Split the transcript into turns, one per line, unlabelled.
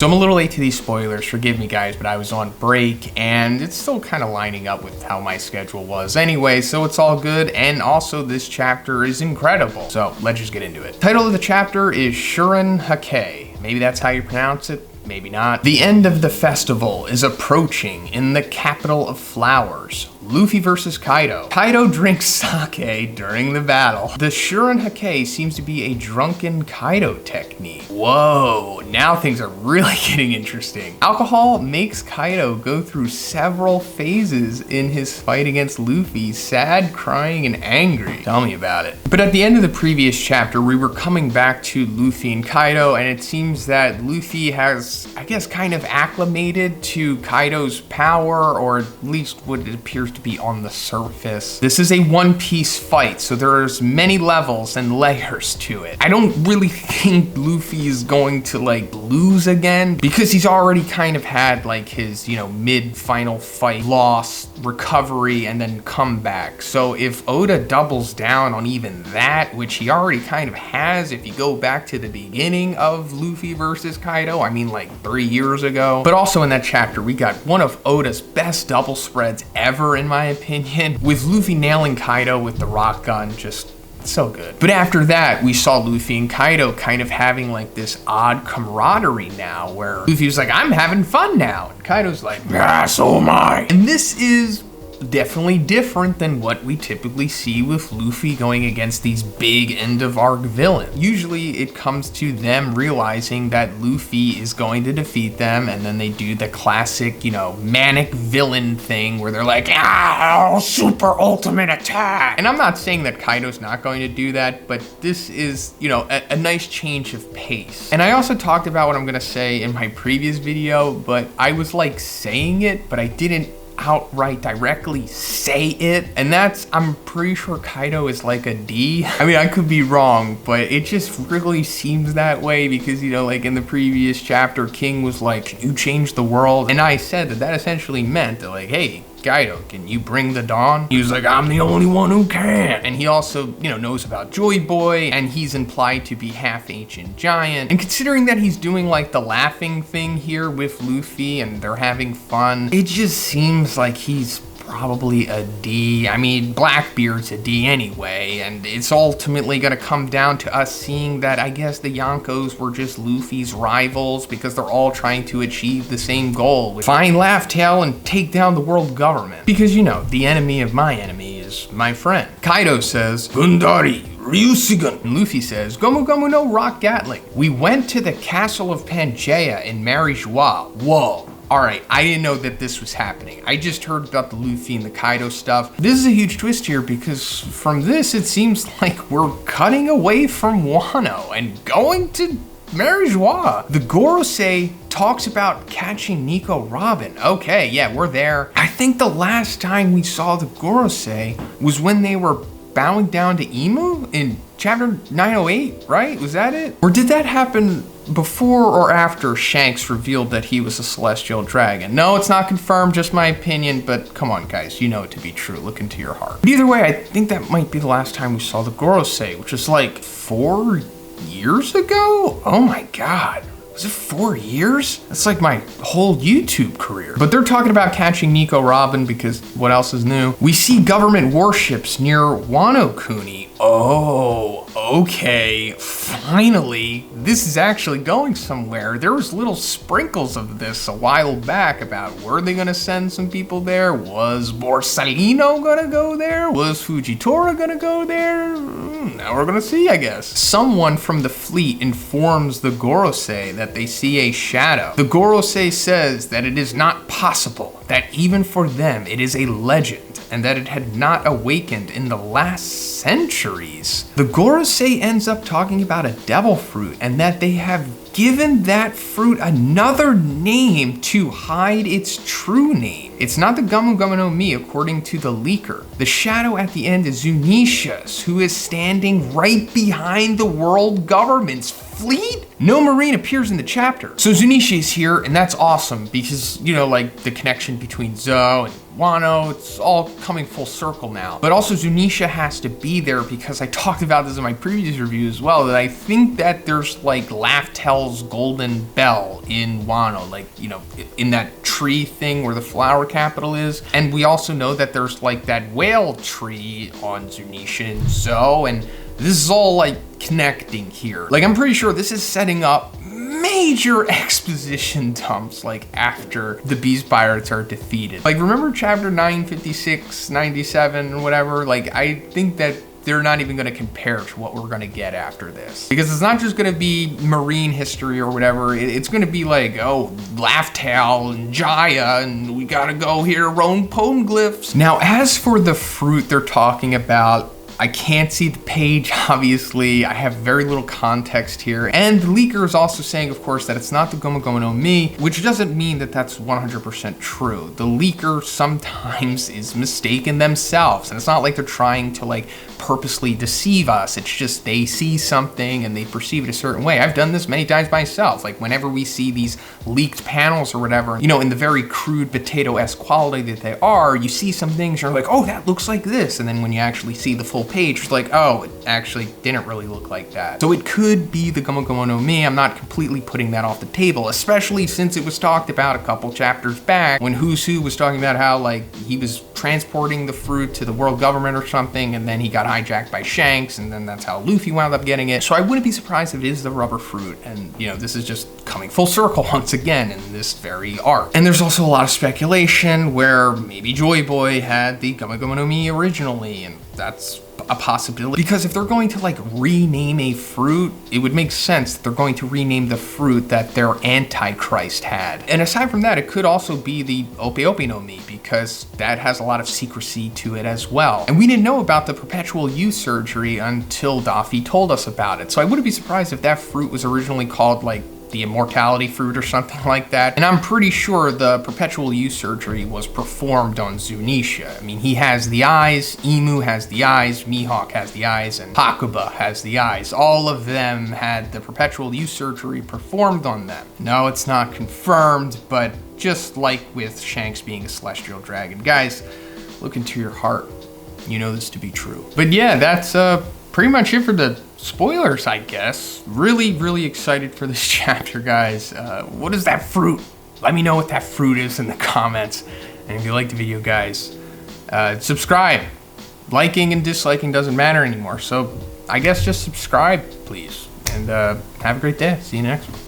So I'm a little late to these spoilers, forgive me guys, but I was on break and it's still kind of lining up with how my schedule was anyway, so it's all good. And also this chapter is incredible. So let's just get into it. Title of the chapter is Shurin Hake. Maybe that's how you pronounce it. Maybe not. The end of the festival is approaching in the capital of flowers. Luffy versus Kaido. Kaido drinks sake during the battle. The Shurin Hake seems to be a drunken Kaido technique. Whoa, now things are really getting interesting. Alcohol makes Kaido go through several phases in his fight against Luffy, sad, crying, and angry. Tell me about it. But at the end of the previous chapter, we were coming back to Luffy and Kaido, and it seems that Luffy has, I guess, kind of acclimated to Kaido's power, or at least what it appears to be on the surface. This is a one-piece fight, so there's many levels and layers to it. I don't really think Luffy is going to like lose again, because he's already kind of had like his, mid-final fight, loss, recovery, and then comeback. So if Oda doubles down on even that, which he already kind of has, if you go back to the beginning of Luffy versus Kaido, I mean like 3 years ago. But also in that chapter, we got one of Oda's best double spreads ever, in my opinion, with Luffy nailing Kaido with the rock gun. Just so good. But after that, we saw Luffy and Kaido kind of having like this odd camaraderie now, where Luffy was like, I'm having fun now, and Kaido's like, yeah, so am I. And this is definitely different than what we typically see with Luffy going against these big end of arc villains. Usually it comes to them realizing that Luffy is going to defeat them, and then they do the classic, manic villain thing where they're like, super ultimate attack. And I'm not saying that Kaido's not going to do that, but this is, a nice change of pace. And I also talked about what I'm gonna say in my previous video, but I was like saying it, but I didn't outright directly say it, and that's, I'm pretty sure Kaido is like a D. I mean, I could be wrong, but it just really seems that way because, like in the previous chapter, King was like, can you change the world? And I said that essentially meant that like, hey, Kaido, can you bring the dawn? He was like, I'm the only one who can. And he also, knows about Joy Boy, and he's implied to be half ancient giant. And considering that he's doing like the laughing thing here with Luffy and they're having fun, it just seems like he's probably a D. I mean, Blackbeard's a D anyway, and it's ultimately gonna come down to us seeing that I guess the Yonkos were just Luffy's rivals because they're all trying to achieve the same goal, which find Laugh Tale and take down the world government. Because the enemy of my enemy is my friend. Kaido says, Gundari, Ryusugun. And Luffy says, Gomu Gomu no Rock Gatling. We went to the castle of Pangaea in Marijois. Whoa. All right, I didn't know that this was happening. I just heard about the Luffy and the Kaido stuff. This is a huge twist here because from this, it seems like we're cutting away from Wano and going to Marijois. The Goro Say talks about catching Nico Robin. Okay, yeah, we're there. I think the last time we saw the Goro Say was when they were bowing down to Imu in chapter 908, right? Was that it? Or did that happen before or after Shanks revealed that he was a celestial dragon? No, it's not confirmed, just my opinion, but come on guys, you know it to be true, look into your heart. But either way, I think that might be the last time we saw the Goro Say, which was like 4 years ago? Oh my God. Was it 4 years? That's like my whole YouTube career. But they're talking about catching Nico Robin because what else is new? We see government warships near Wano Kuni. Oh, okay. Finally, this is actually going somewhere. There was little sprinkles of this a while back about were they gonna send some people there? Was Borsalino gonna go there? Was Fujitora gonna go there? Now we're gonna see, I guess. Someone from the fleet informs the Goro Say that they see a shadow. The Goro Say says that it is not possible, that even for them it is a legend, and that it had not awakened in the last centuries. The Goro Say ends up talking about a devil fruit and that they have given that fruit another name to hide its true name. It's not the Gomu Gomu no Mi according to the leaker. The shadow at the end is Zunisha's, who is standing right behind the world government's fleet? No Marine appears in the chapter. So Zunisha is here, and that's awesome because, like the connection between Zo and Wano, it's all coming full circle now. But also Zunisha has to be there because I talked about this in my previous review as well, that I think that there's like Laugh Tale Whale's golden bell in Wano, like, you know, in that tree thing where the flower capital is. And we also know that there's like that whale tree on Zunisha and Zo, and this is all like connecting here. Like, I'm pretty sure this is setting up major exposition dumps, like, after the Beast Pirates are defeated. Like, remember chapter 956, 97, or whatever? Like, I think that they're not even gonna compare to what we're gonna get after this. Because it's not just gonna be marine history or whatever, it's gonna be like, oh, Laugh-Tale and Jaya, and we gotta go here, Roan Poneglyphs. Now, as for the fruit they're talking about, I can't see the page, obviously. I have very little context here. And the leaker is also saying, of course, that it's not the Gomu Gomu no Mi, which doesn't mean that that's 100% true. The leaker sometimes is mistaken themselves. And it's not like they're trying to like purposely deceive us. It's just they see something and they perceive it a certain way. I've done this many times myself. Like whenever we see these leaked panels or whatever, you know, in the very crude potato-esque quality that they are, you see some things, you're like, oh, that looks like this. And then when you actually see the full page, it's like, oh, it actually didn't really look like that. So it could be the Gomu Gomu no Mi. I'm not completely putting that off the table, especially since it was talked about a couple chapters back when Who's Who was talking about how like he was transporting the fruit to the world government or something, and then he got hijacked by Shanks, and then that's how Luffy wound up getting it. So I wouldn't be surprised if it is the rubber fruit, and you know, this is just coming full circle once again in this very arc. And there's also a lot of speculation where maybe Joy Boy had the Gomu Gomu no Mi originally, and that's a possibility. Because if they're going to like rename a fruit, it would make sense that they're going to rename the fruit that their Antichrist had. And aside from that, it could also be the Ope Ope no Mi, because that has a lot of secrecy to it as well. And we didn't know about the perpetual youth surgery until Daffy told us about it. So I wouldn't be surprised if that fruit was originally called like the immortality fruit or something like that. And I'm pretty sure the perpetual youth surgery was performed on Zunisha. I mean, he has the eyes, Emu has the eyes, Mihawk has the eyes, and Hakuba has the eyes. All of them had the perpetual youth surgery performed on them. No, it's not confirmed, but just like with Shanks being a celestial dragon, guys, look into your heart. You know this to be true. But yeah, that's pretty much it for the spoilers, I guess. Really excited for this chapter, guys. What is that fruit? Let me know what that fruit is in the comments. And if you like the video, guys, subscribe. Liking and disliking doesn't matter anymore. So I guess just subscribe, please. And have a great day. See you next one.